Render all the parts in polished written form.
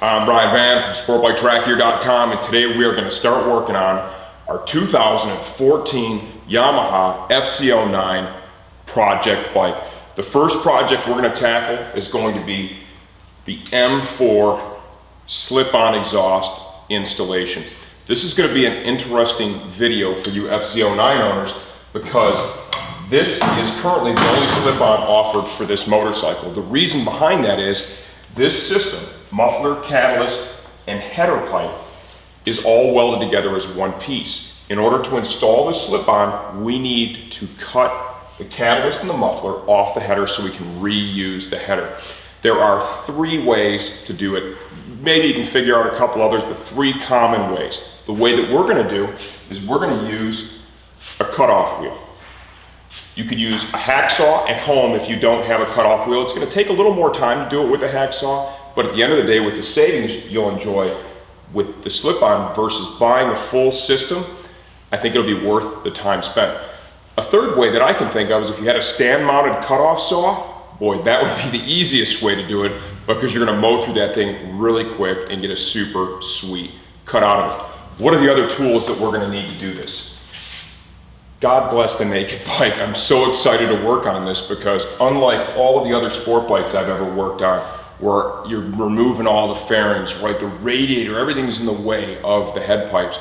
I'm Brian Van from SportBikeTrackGear.com, and today we are going to start working on our 2014 Yamaha FZ-09 Project Bike. The first project we're going to tackle is going to be the M4 slip-on exhaust installation. This is going to be an interesting video for you FZ-09 owners because this is currently the only slip-on offered for this motorcycle. The reason behind that is this system, muffler, catalyst, and header pipe, is all welded together as one piece. In order to install this slip-on, we need to cut the catalyst and the muffler off the header so we can reuse the header. There are three ways to do it. Maybe you can figure out a couple others, but three common ways. The way that we're going to do is we're going to use a cutoff wheel. You could use a hacksaw at home if you don't have a cutoff wheel. It's going to take a little more time to do it with a hacksaw, but at the end of the day, with the savings you'll enjoy with the slip-on versus buying a full system, I think it'll be worth the time spent. A third way that I can think of is if you had a stand-mounted cutoff saw, boy, that would be the easiest way to do it because you're going to mow through that thing really quick and get a super sweet cut out of it. What are the other tools that we're going to need to do this? God bless the naked bike. I'm so excited to work on this because unlike all of the other sport bikes I've ever worked on, where you're removing all the fairings, right, the radiator, everything's in the way of the head pipes,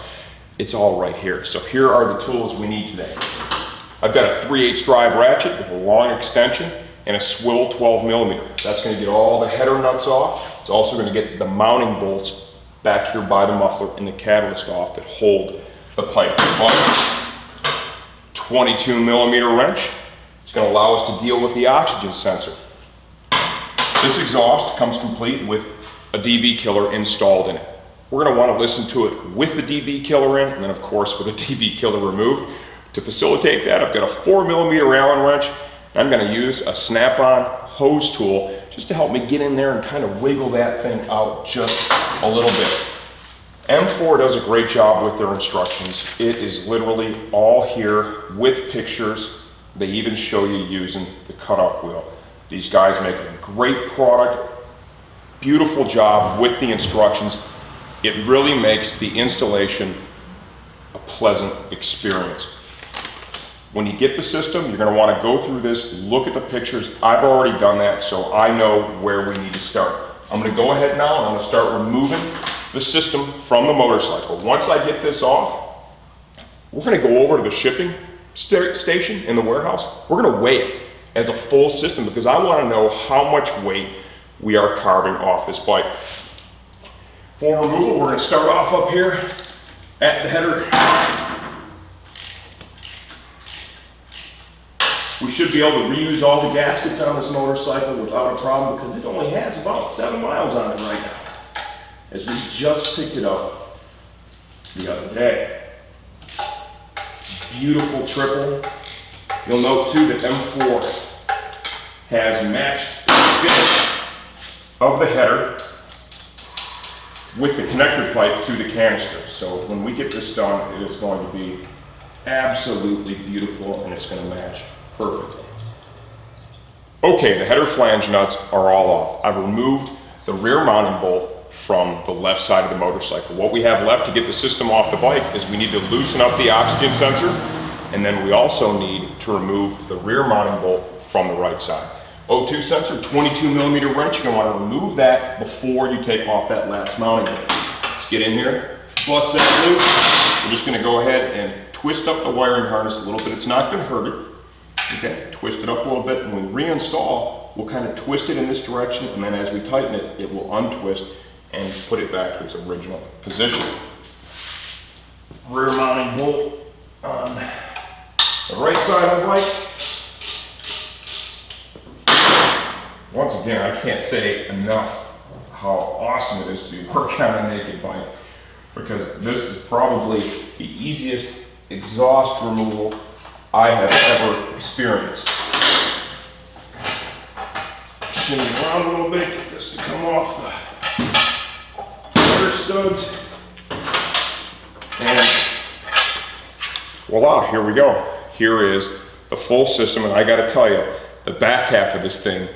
it's all right here. So here are the tools we need today. I've got a 3/8 drive ratchet with a long extension and a swivel 12mm. That's going to get all the header nuts off. It's also going to get the mounting bolts back here by the muffler and the catalyst off that hold the pipe. 22mm wrench. It's going to allow us to deal with the oxygen sensor. This exhaust comes complete with a dB killer installed in it. We're going to want to listen to it with the dB killer in, and then of course with a dB killer removed. To facilitate that, I've got a 4mm Allen wrench. I'm going to use a snap-on hose tool just to help me get in there and kind of wiggle that thing out just a little bit. M4 does a great job with their instructions. It is literally all here with pictures. They even show you using the cutoff wheel. These guys make a great product, beautiful job with the instructions. It really makes the installation a pleasant experience. When you get the system, you're going to want to go through this, look at the pictures. I've already done that, so I know where we need to start. I'm going to go ahead now and I'm going to start removing the system from the motorcycle. Once I get this off, we're going to go over to the shipping station in the warehouse. We're going to weigh it as a full system because I want to know how much weight we are carving off this bike. For removal, we're going to start off up here at the header. We should be able to reuse all the gaskets on this motorcycle without a problem because it only has about 7 miles on it right now, as we just picked it up the other day. Beautiful triple. You'll note too that M4 has matched the finish of the header with the connector pipe to the canister. So when we get this done, it is going to be absolutely beautiful and it's going to match perfectly. Okay, the header flange nuts are all off. I've removed the rear mounting bolt from the left side of the motorcycle. What we have left to get the system off the bike is we need to loosen up the oxygen sensor, and then we also need to remove the rear mounting bolt from the right side. O2 sensor, 22mm wrench, you're going to want to remove that before you take off that last mounting bolt. Let's get in here, bust that loose. We're just going to go ahead and twist up the wiring harness a little bit. It's not going to hurt it. Okay, twist it up a little bit, and when we reinstall, we'll kind of twist it in this direction, and then as we tighten it, it will untwist and put it back to its original position. Rear mounting bolt on the right side of the bike. Once again, I can't say enough how awesome it is to be working on a naked bike because this is probably the easiest exhaust removal I have ever experienced. Shimmy around a little bit, get this to come off the header studs. And voila, here we go. Here is the full system, and I gotta tell you, the back half of this thing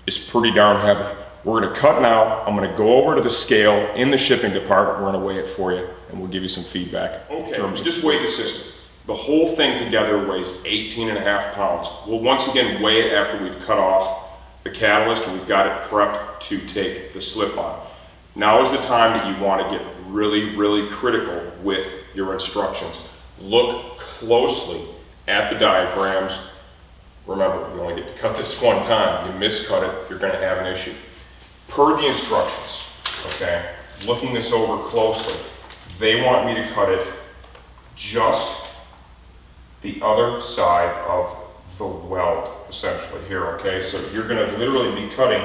is pretty darn heavy. We're gonna cut now. I'm gonna go over to the scale in the shipping department. We're gonna weigh it for you and we'll give you some feedback. Okay, we just weighed the system. The whole thing together weighs 18.5 pounds. We'll once again weigh it after we've cut off the catalyst and we've got it prepped to take the slip on. Now is the time that you want to get really, really critical with your instructions. Look closely at the diagrams. Remember, you only get to cut this one time. You miscut it, you're going to have an issue. Per the instructions, okay, looking this over closely, they want me to cut it just the other side of the weld, essentially here, okay? So you're gonna literally be cutting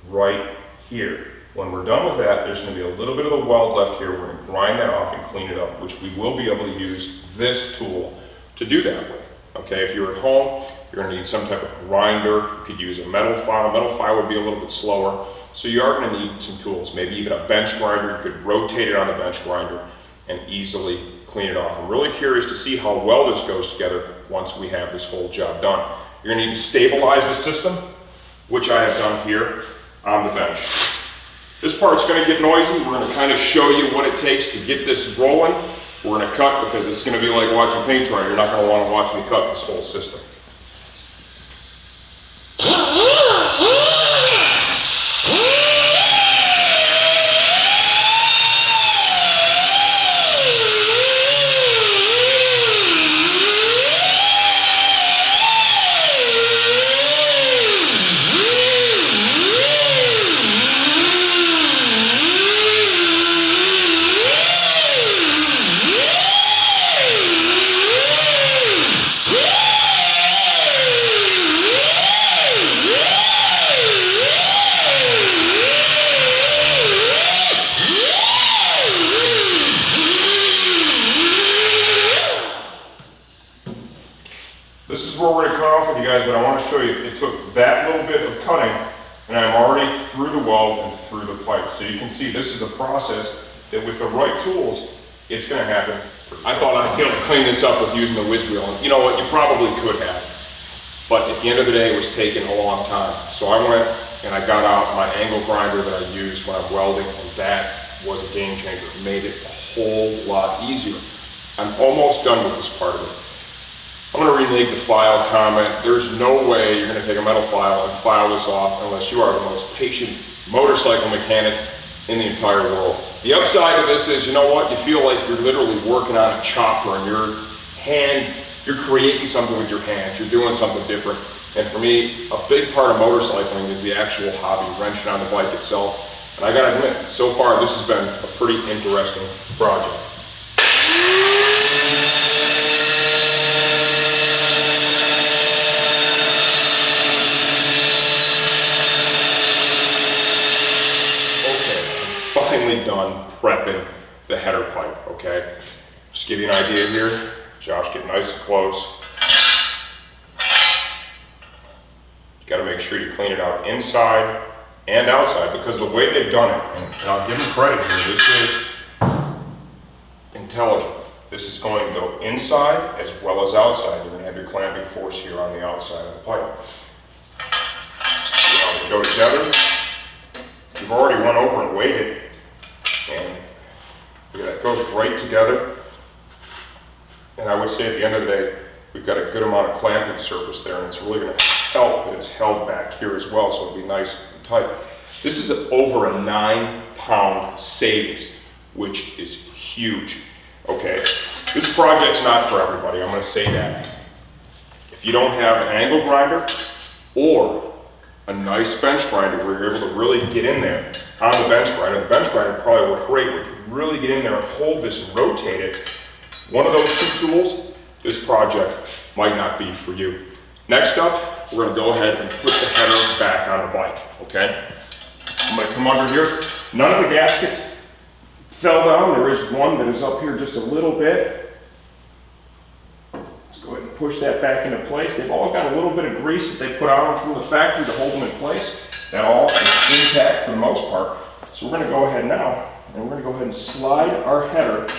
right here. When we're done with that, there's gonna be a little bit of the weld left here. We're gonna grind that off and clean it up, which we will be able to use this tool to do that with, okay? If you're at home, you're gonna need some type of grinder. You could use a metal file. A metal file would be a little bit slower. So you are gonna need some tools, maybe even a bench grinder. You could rotate it on the bench grinder and easily clean it off. I'm really curious to see how well this goes together once we have this whole job done. You're gonna need to stabilize the system, which I have done here on the bench. This part's gonna get noisy. We're gonna kind of show you what it takes to get this rolling. We're gonna cut because it's gonna be like watching paint dry. You're not gonna wanna watch me cut this whole system. This is where we're going to cut off with you guys, but I want to show you, it took that little bit of cutting, and I'm already through the weld and through the pipe. So you can see this is a process that with the right tools, it's going to happen. I thought I'd be able to clean this up with using the whiz wheel, and you know what, you probably could have. But at the end of the day, it was taking a long time. So I went and I got out my angle grinder that I use when I'm welding, and that was a game changer. It made it a whole lot easier. I'm almost done with this part of it. I'm going to renege the file comment. There's no way you're going to take a metal file and file this off unless you are the most patient motorcycle mechanic in the entire world. The upside of this is, you know what, you feel like you're literally working on a chopper and you're creating something with your hands, you're doing something different. And for me, a big part of motorcycling is the actual hobby, wrenching on the bike itself. And I gotta admit, so far this has been a pretty interesting project. Done prepping the header pipe, okay? Just give you an idea here. Josh, get nice and close. You gotta make sure you clean it out inside and outside because the way they've done it, and I'll give them credit here, this is intelligent. This is going to go inside as well as outside. You're gonna have your clamping force here on the outside of the pipe. See how they go together? You've already run over and weighed it. And look at that, it goes right together. And I would say at the end of the day, we've got a good amount of clamping surface there, and it's really going to help that it's held back here as well, so it'll be nice and tight. This is over a 9-pound savings, which is huge. Okay, this project's not for everybody, I'm going to say that. If you don't have an angle grinder or a nice bench grinder where you're able to really get in there on the bench grinder probably work great where you can really get in there and hold this and rotate it. One of those two tools, this project might not be for you. Next up, we're going to go ahead and put the header back on the bike, okay? I'm going to come under here. None of the gaskets fell down. There is one that is up here just a little bit. Let's go ahead and push that back into place. They've all got a little bit of grease that they put on from the factory to hold them in place. That all is intact for the most part. So we're going to go ahead now, and we're going to go ahead and slide our header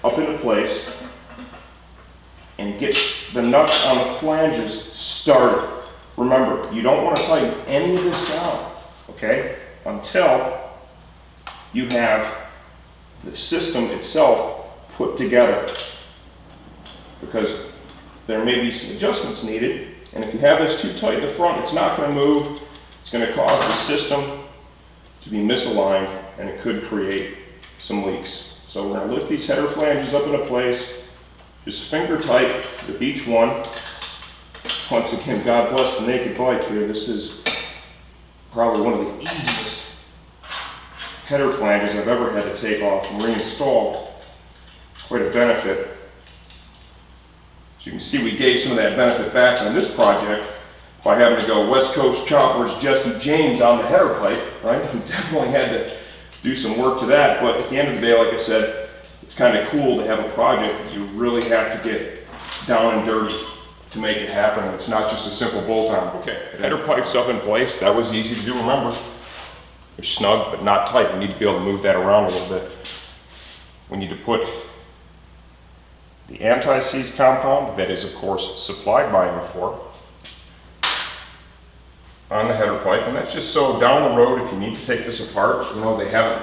up into place and get the nuts on the flanges started. Remember, you don't want to tighten any of this down, okay? okay? Until you have the system itself put together, because there may be some adjustments needed, and if you have this too tight in the front, it's not going to move. It's going to cause the system to be misaligned, and it could create some leaks. So we're going to lift these header flanges up into place, just finger tight with each one. Once again, God bless the Naked Bike here. This is probably one of the easiest header flanges I've ever had to take off and reinstall. Quite a benefit. As you can see, we gave some of that benefit back on this project by having to go West Coast Choppers Jesse James on the header pipe, right? We definitely had to do some work to that, but at the end of the day, like I said, it's kind of cool to have a project that you really have to get down and dirty to make it happen. It's not just a simple bolt-on. Okay, the header pipe's up in place. That was easy to do, remember. They're snug, but not tight. We need to be able to move that around a little bit. We need to put the anti-seize compound, that is of course supplied by M4, on the header pipe, and that's just so down the road, if you need to take this apart, you know, they haven't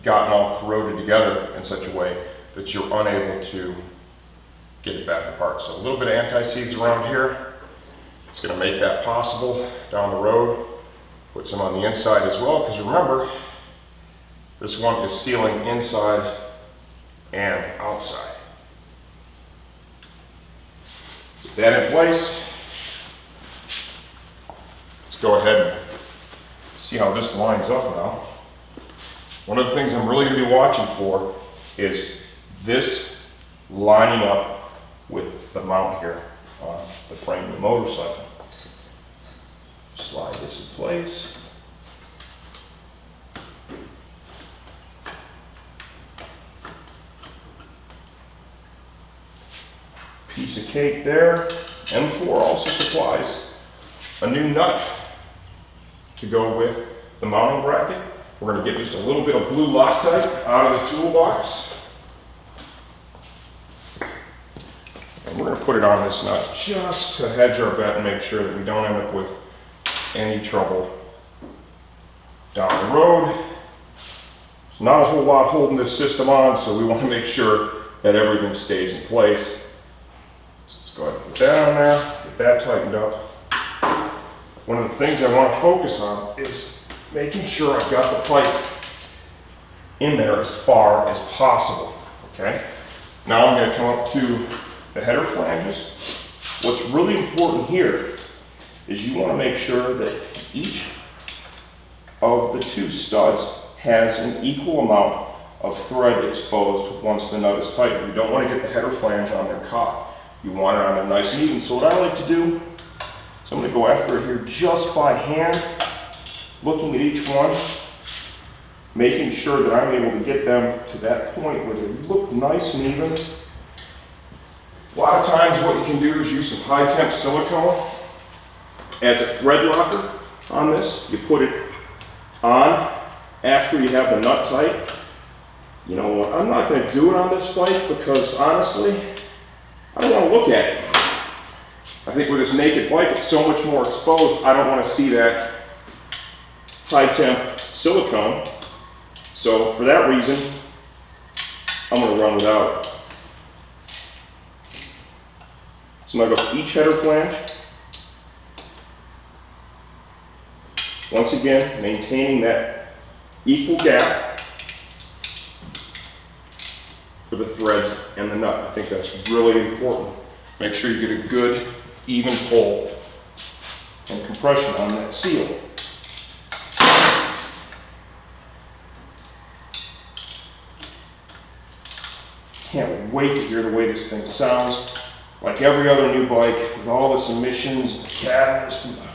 gotten all corroded together in such a way that you're unable to get it back apart. So a little bit of anti-seize around here, it's going to make that possible down the road. Put some on the inside as well, because remember, this one is sealing inside and outside. With that in place, let's go ahead and see how this lines up now. One of the things I'm really going to be watching for is this lining up with the mount here on the frame of the motorcycle. Slide this in place. Piece of cake there. M4 also supplies a new nut to go with the mounting bracket. We're going to get just a little bit of blue Loctite out of the toolbox. And we're going to put it on this nut just to hedge our bet and make sure that we don't end up with any trouble down the road. There's not a whole lot holding this system on, so we want to make sure that everything stays in place. So let's go ahead and put that on there, get that tightened up. One of the things I want to focus on is making sure I've got the pipe in there as far as possible, okay? Now I'm going to come up to the header flanges. What's really important here is you want to make sure that each of the two studs has an equal amount of thread exposed once the nut is tightened. You don't want to get the header flange on there caught. You want it on there nice and even. So what I like to do, so I'm going to go after it here just by hand, looking at each one, making sure that I'm able to get them to that point where they look nice and even. A lot of times what you can do is use some high temp silicone as a thread locker on this. You put it on after you have the nut tight. You know what, I'm not going to do it on this bike because honestly, I don't want to look at it. I think with this Naked Bike, it's so much more exposed, I don't want to see that high temp silicone. So for that reason, I'm going to run without it. So I'm going to go each header flange. Once again, maintaining that equal gap for the threads and the nut. I think that's really important. Make sure you get a good, even pull and compression on that seal. Can't wait to hear the way this thing sounds. Like every other new bike, with all this emissions, the catalyst, and the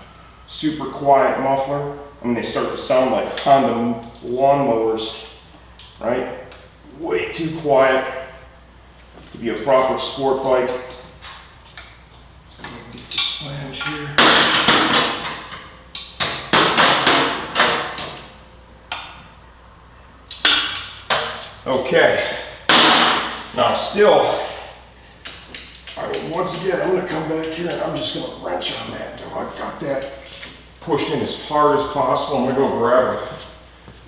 super quiet muffler, I mean, they start to sound like Honda lawnmowers, right? Way too quiet to be a proper sport bike. Let's go ahead and get this flange here. Okay. Now still, once again, I'm going to come back here and I'm just going to wrench on that until I've got that pushed in as hard as possible. I'm gonna go grab a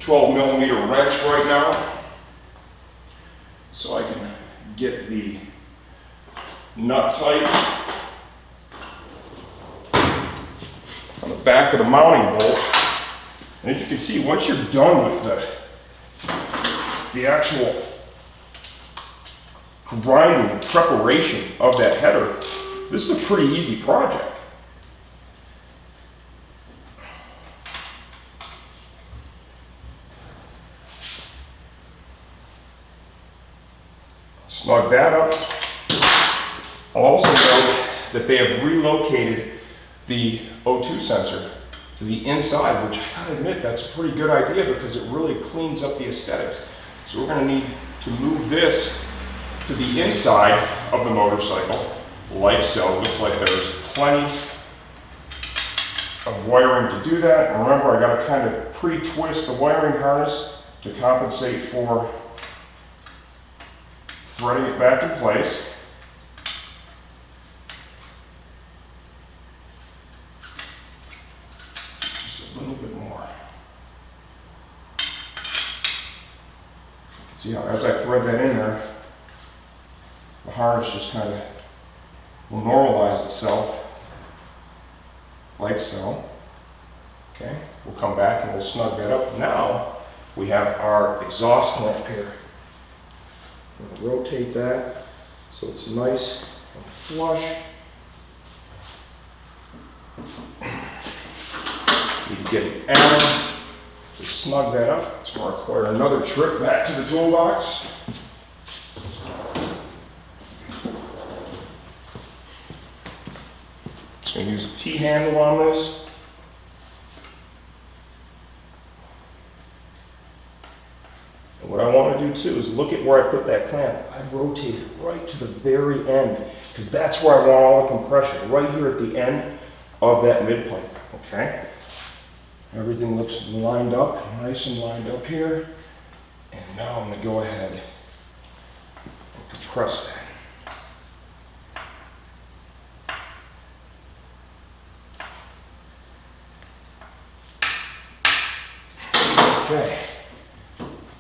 12mm wrench right now so I can get the nut tight on the back of the mounting bolt. And as you can see, once you're done with the actual grinding and preparation of that header, this is a pretty easy project. Snug that up. I'll also note that they have relocated the O2 sensor to the inside, which I gotta admit, that's a pretty good idea because it really cleans up the aesthetics. So we're gonna need to move this to the inside of the motorcycle, like so. Looks like there's plenty of wiring to do that. And remember, I gotta kind of pre-twist the wiring harness to compensate for threading it back in place. Just a little bit more. See how as I thread that in there, the harness just kind of will normalize itself like so. Okay, we'll come back and we'll snug that up. Now we have our exhaust clamp here. I'm going to rotate that so it's nice and flush. Need to get an Allen to snug that up. It's going to require another trip back to the toolbox. Just going to use a T-handle on this. What I want to do too is look at where I put that clamp. I rotate it right to the very end because that's where I want all the compression, right here at the end of that mid pipe, okay? Everything looks lined up, nice and lined up here. And now I'm going to go ahead and compress that. Okay.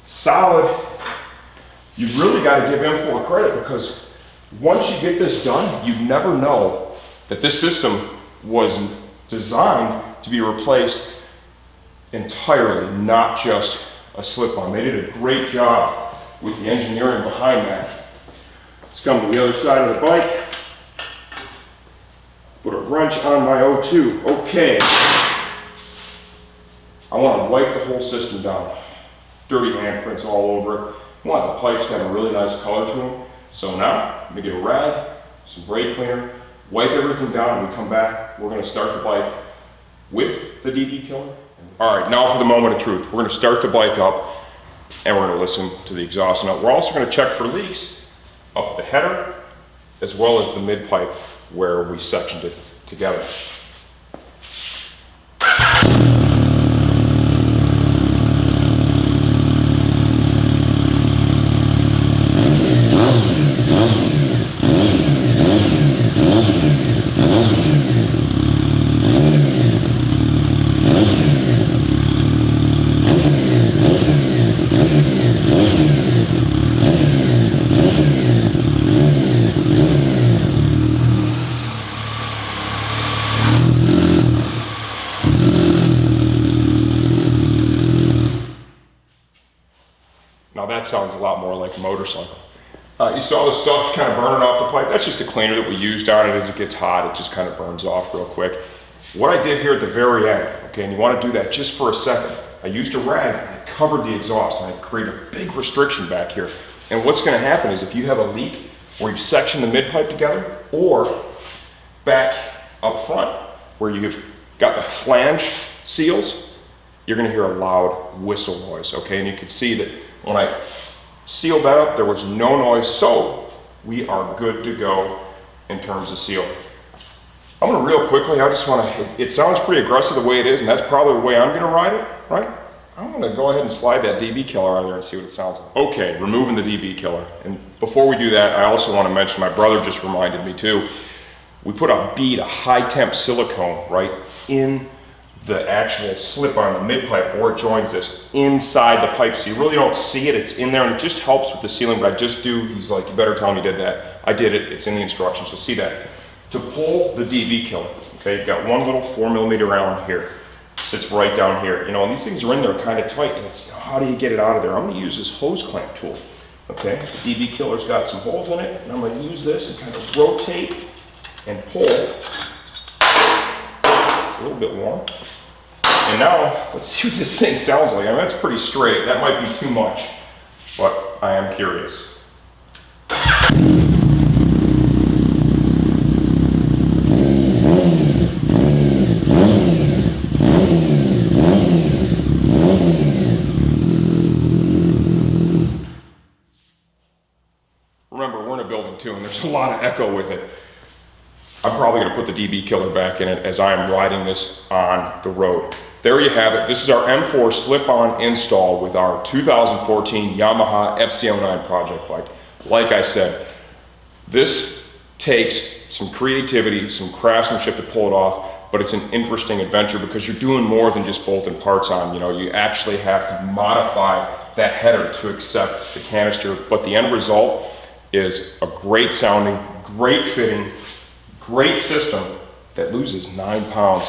Solid. You've really got to give M4 credit because once you get this done, you never know that this system was designed to be replaced entirely, not just a slip-on. They did a great job with the engineering behind that. Let's come to the other side of the bike. Put a wrench on my O2. Okay. I want to wipe the whole system down. Dirty handprints all over it. You want the pipes to have a really nice color to them. So now, I'm going to get a rag, some brake cleaner, wipe everything down, and we come back. We're going to start the bike with the DB killer. All right, now for the moment of truth. We're going to start the bike up, and we're going to listen to the exhaust note. We're also going to check for leaks up the header, as well as the mid pipe where we sectioned it together. Now that sounds a lot more like a motorcycle. You saw the stuff kind of burning off the pipe. That's just a cleaner that we used on it. As it gets hot, it just kind of burns off real quick. What I did here at the very end, okay, and you want to do that just for a second. I used a rag and I covered the exhaust and I created a big restriction back here. And what's going to happen is if you have a leak where you've sectioned the mid pipe together, or back up front where you've got the flange seals, you're going to hear a loud whistle noise, okay? And you can see that when I sealed that up, there was no noise, so we are good to go in terms of seal. I'm going to real quickly, I just want to, it sounds pretty aggressive the way it is, and that's probably the way I'm going to ride it, right? I'm going to go ahead and slide that DB killer out of there and see what it sounds like. Okay, removing the DB killer. And before we do that, I also want to mention, my brother just reminded me too, we put a bead, a high temp silicone, right, in the actual slip on the mid pipe where it joins this inside the pipe. So you really don't see it, it's in there, and it just helps with the sealing, but I just do, he's like, you better tell him you did that. I did it, it's in the instructions, you'll see that. To pull the DV killer, okay, you've got one little 4mm Allen here, sits right down here, you know, and these things are in there kind of tight, and it's, how do you get it out of there? I'm gonna use this hose clamp tool, okay? The DV killer's got some holes in it, and I'm gonna use this and kind of rotate and pull. A little bit warm. And now, let's see what this thing sounds like. I mean, that's pretty straight. That might be too much, but I am curious. Remember, we're in a building too, and there's a lot of echo with it. I'm probably going to put the DB killer back in it as I am riding this on the road. There you have it. This is our M4 slip-on install with our 2014 Yamaha FZ-09 Project Bike. Like I said, this takes some creativity, some craftsmanship to pull it off, but it's an interesting adventure because you're doing more than just bolting parts on. You know, you actually have to modify that header to accept the canister, but the end result is a great sounding, great fitting, great system that loses 9 pounds